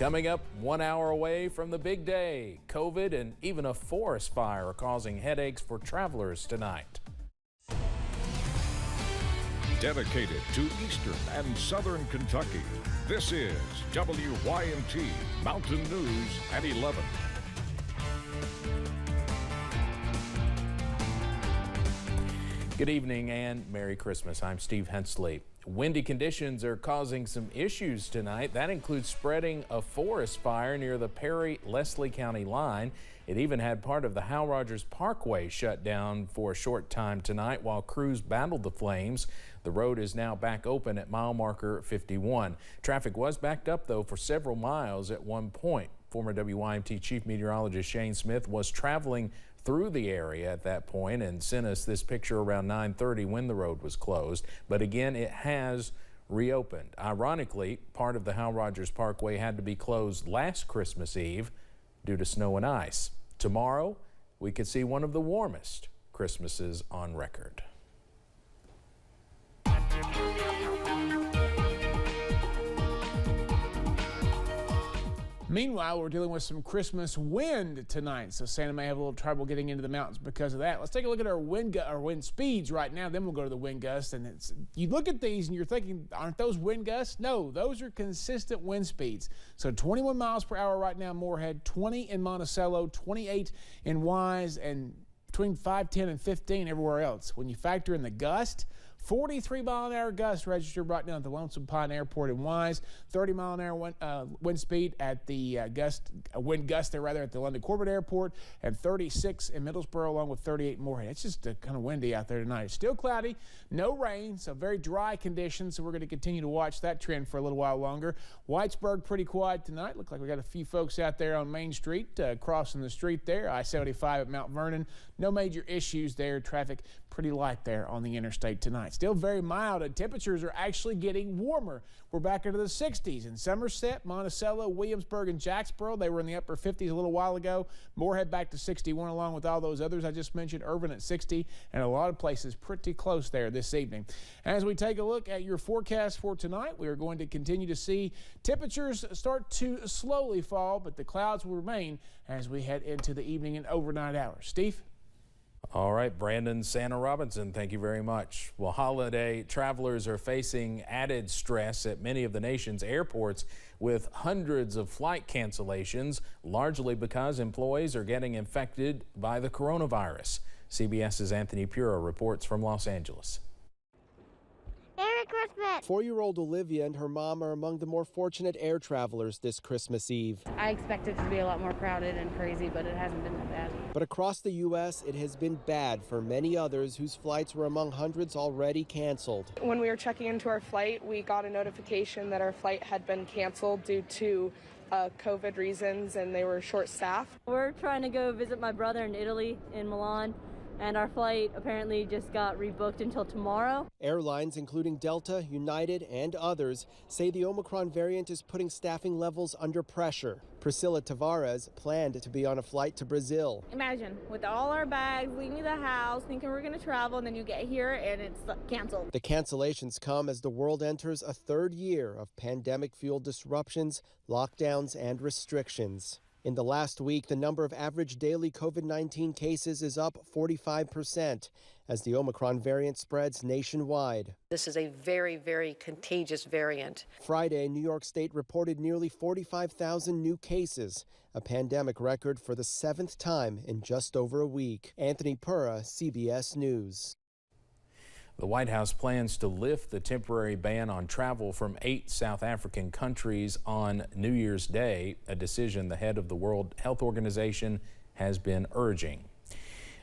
Coming up, 1 hour away from the big day, COVID and even a forest fire are causing headaches for travelers tonight. Dedicated to Eastern and Southern Kentucky, this is WYMT Mountain News at 11. Good evening and Merry Christmas. I'm Steve Hensley. Windy conditions are causing some issues tonight. That includes spreading a forest fire near the Perry-Leslie County line. It even had part of the Hal Rogers Parkway shut down for a short time tonight while crews battled the flames. The road is now back open at mile marker 51. Traffic was backed up, though, for several miles at one point. Former WYMT Chief Meteorologist Shane Smith was traveling through the area at that point and sent us this picture around 9:30 when the road was closed. But again, it has reopened. Ironically, part of the Hal Rogers Parkway had to be closed last Christmas Eve due to snow and ice. Tomorrow, we could see one of the warmest Christmases on record. Meanwhile, we're dealing with some Christmas wind tonight, so Santa may have a little trouble getting into the mountains because of that. Let's take a look at our wind speeds right now, then we'll go to the wind gusts. And you look at these and you're thinking, aren't those wind gusts? No, those are consistent wind speeds. So 21 miles per hour right now, Moorhead, 20 in Monticello, 28 in Wise, and between 5, 10, and 15 everywhere else. When you factor in the gust, 43-mile-an-hour gust registered right now at the Lonesome Pine Airport in Wise. 30-mile-an-hour wind speed at the wind gust there rather at the London Corbett Airport, and 36 in Middlesboro along with 38 in Moorhead. It's just kind of windy out there tonight. It's still cloudy, no rain, so very dry conditions. So we're going to continue to watch that trend for a little while longer. Whitesburg pretty quiet tonight. Look like we got a few folks out there on Main Street crossing the street there. I-75 at Mount Vernon. No major issues there. Traffic pretty light there on the interstate tonight. Still very mild, and temperatures are actually getting warmer. We're back into the 60s in Somerset, Monticello, Williamsburg, and Jacksboro. They were in the upper 50s a little while ago. Moorhead back to 61 along with all those others I just mentioned. Irvin at 60, and a lot of places pretty close there this evening. As we take a look at your forecast for tonight, we are going to continue to see temperatures start to slowly fall, but the clouds will remain as we head into the evening and overnight hours. Steve? All right, Brandon Santa Robinson, thank you very much. Well, holiday travelers are facing added stress at many of the nation's airports with hundreds of flight cancellations, largely because employees are getting infected by the coronavirus. CBS's Anthony Pura reports from Los Angeles. Merry Christmas! 4-year-old Olivia and her mom are among the more fortunate air travelers this Christmas Eve. I expected it to be a lot more crowded and crazy, but it hasn't been that bad. But across the U.S., it has been bad for many others whose flights were among hundreds already canceled. When we were checking into our flight, we got a notification that our flight had been canceled due to COVID reasons, and they were short-staffed. We're trying to go visit my brother in Italy, in Milan, and our flight apparently just got rebooked until tomorrow. Airlines, including Delta, United, and others, say the Omicron variant is putting staffing levels under pressure. Priscilla Tavares planned to be on a flight to Brazil. Imagine, with all our bags, leaving the house, thinking we're going to travel, and then you get here and it's canceled. The cancellations come as the world enters a third year of pandemic-fueled disruptions, lockdowns, and restrictions. In the last week, the number of average daily COVID-19 cases is up 45% as the Omicron variant spreads nationwide. This is a very, very contagious variant. Friday, New York State reported nearly 45,000 new cases, a pandemic record for the 7th time in just over a week. Anthony Pura, CBS News. The White House plans to lift the temporary ban on travel from 8 South African countries on New Year's Day, a decision the head of the World Health Organization has been urging.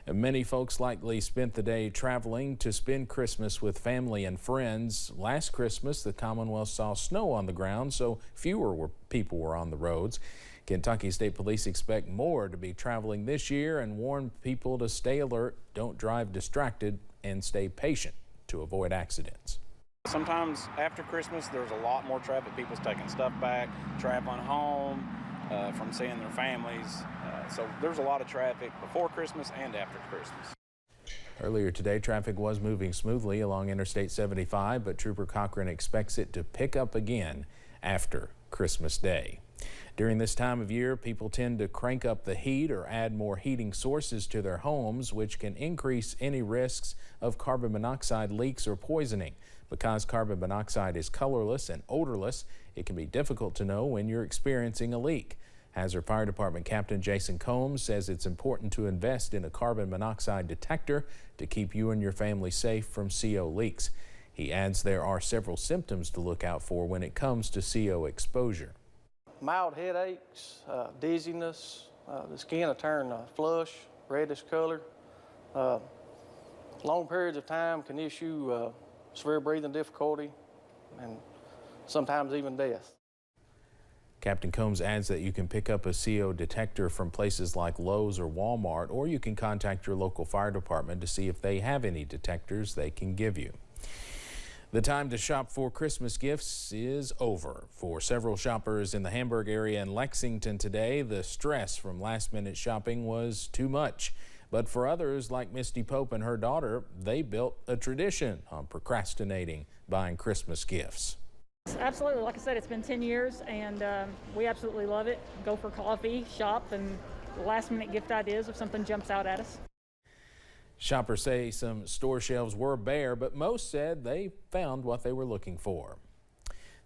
Many folks likely spent the day traveling to spend Christmas with family and friends. Last Christmas, the Commonwealth saw snow on the ground, so fewer people were on the roads. Kentucky State Police expect more to be traveling this year and warn people to stay alert, don't drive distracted, and stay patient to avoid accidents. Sometimes after Christmas, there's a lot more traffic. People's taking stuff back, traveling home from seeing their families. So there's a lot of traffic before Christmas and after Christmas. Earlier today, traffic was moving smoothly along Interstate 75, but Trooper Cochran expects it to pick up again after Christmas Day. During this time of year, people tend to crank up the heat or add more heating sources to their homes, which can increase any risks of carbon monoxide leaks or poisoning. Because carbon monoxide is colorless and odorless, it can be difficult to know when you're experiencing a leak. Hazard Fire Department Captain Jason Combs says it's important to invest in a carbon monoxide detector to keep you and your family safe from CO leaks. He adds there are several symptoms to look out for when it comes to CO exposure. Mild headaches, dizziness, the skin will turn flush, reddish color. Long periods of time can issue severe breathing difficulty and sometimes even death. Captain Combs adds that you can pick up a CO detector from places like Lowe's or Walmart, or you can contact your local fire department to see if they have any detectors they can give you. The time to shop for Christmas gifts is over. For several shoppers in the Hamburg area and Lexington today, the stress from last-minute shopping was too much. But for others, like Misty Pope and her daughter, they built a tradition on procrastinating buying Christmas gifts. Absolutely. Like I said, it's been 10 years, and we absolutely love it. Go for coffee, shop, and last-minute gift ideas if something jumps out at us. Shoppers say some store shelves were bare, but most said they found what they were looking for.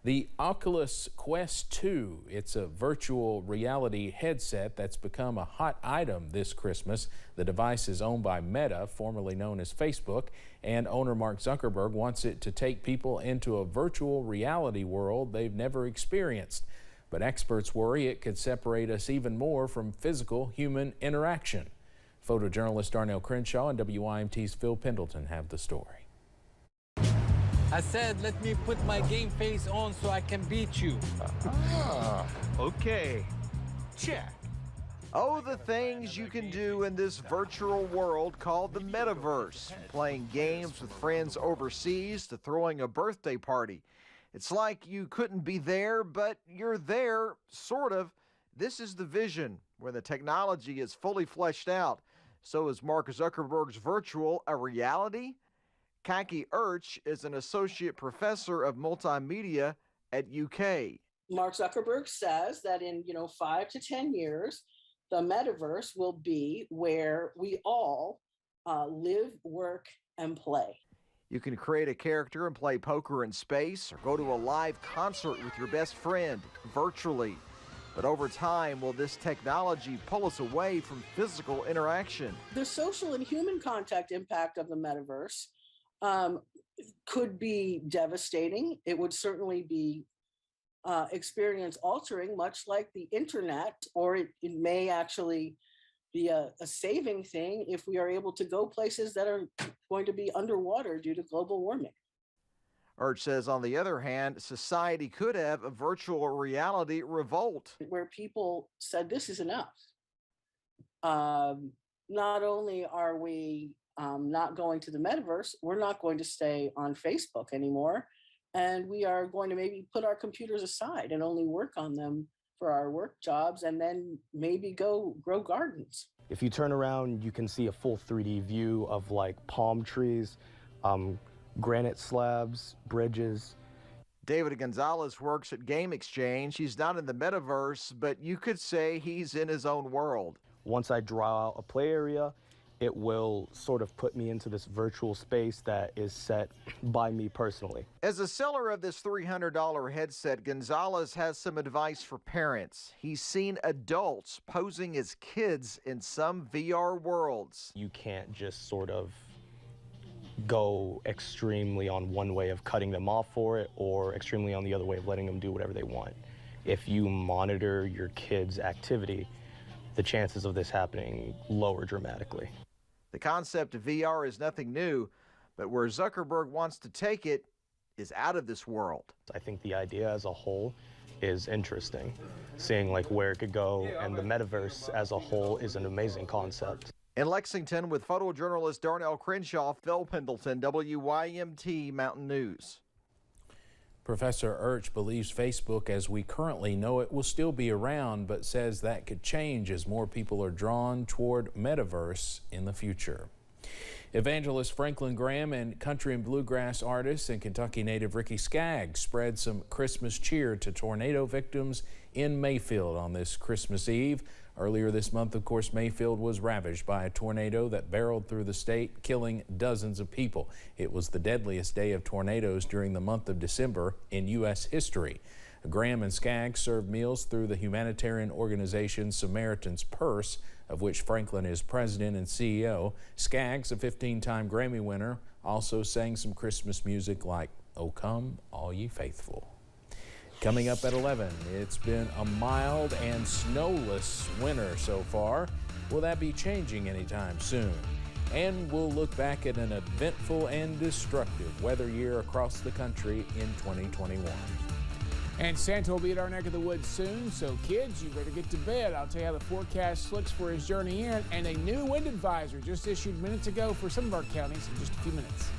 The Oculus Quest 2, it's a virtual reality headset that's become a hot item this Christmas. The device is owned by Meta, formerly known as Facebook, and owner Mark Zuckerberg wants it to take people into a virtual reality world they've never experienced. But experts worry it could separate us even more from physical human interaction. Photojournalist Darnell Crenshaw and WYMT's Phil Pendleton have the story. I said, let me put my game face on so I can beat you. Okay. Check. Oh, the things you can do in this virtual world called the metaverse. Playing games with friends overseas to throwing a birthday party. It's like you couldn't be there, but you're there, sort of. This is the vision, where the technology is fully fleshed out. So is Mark Zuckerberg's virtual a reality? Kaki Urch is an associate professor of multimedia at UK. Mark Zuckerberg says that in 5 to 10 years, the metaverse will be where we all live, work, and play. You can create a character and play poker in space or go to a live concert with your best friend virtually. But over time, will this technology pull us away from physical interaction? The social and human contact impact of the metaverse could be devastating. It would certainly be experience altering, much like the internet, or it may actually be a saving thing if we are able to go places that are going to be underwater due to global warming. Urch says, on the other hand, society could have a virtual reality revolt. Where people said, this is enough. Not only are we not going to the metaverse, we're not going to stay on Facebook anymore. And we are going to maybe put our computers aside and only work on them for our work jobs, and then maybe go grow gardens. If you turn around, you can see a full 3D view of like palm trees, granite slabs, bridges. David Gonzalez works at Game Exchange. He's not in the metaverse, but you could say he's in his own world. Once I draw out a play area, it will sort of put me into this virtual space that is set by me personally. As a seller of this $300 headset, Gonzalez has some advice for parents. He's seen adults posing as kids in some VR worlds. You can't just sort of go extremely on one way of cutting them off for it or extremely on the other way of letting them do whatever they want. If you monitor your kids' activity, the chances of this happening lower dramatically. The concept of VR is nothing new, but where Zuckerberg wants to take it is out of this world. I think the idea as a whole is interesting. Seeing like where it could go, and the metaverse as a whole is an amazing concept. In Lexington, with photojournalist Darnell Crenshaw, Phil Pendleton, WYMT Mountain News. Professor Urch believes Facebook as we currently know it will still be around, but says that could change as more people are drawn toward metaverse in the future. Evangelist Franklin Graham and country and bluegrass artist and Kentucky native Ricky Skaggs spread some Christmas cheer to tornado victims in Mayfield on this Christmas Eve. Earlier this month, of course, Mayfield was ravaged by a tornado that barreled through the state, killing dozens of people. It was the deadliest day of tornadoes during the month of December in U.S. history. Graham and Skaggs served meals through the humanitarian organization Samaritan's Purse, of which Franklin is president and CEO. Skaggs, a 15-time Grammy winner, also sang some Christmas music like "O Come All Ye Faithful." Coming up at 11, it's been a mild and snowless winter so far. Will that be changing anytime soon? And we'll look back at an eventful and destructive weather year across the country in 2021. And Santa will be at our neck of the woods soon, so kids, you better get to bed. I'll tell you how the forecast looks for his journey in, and a new wind advisory just issued minutes ago for some of our counties in just a few minutes.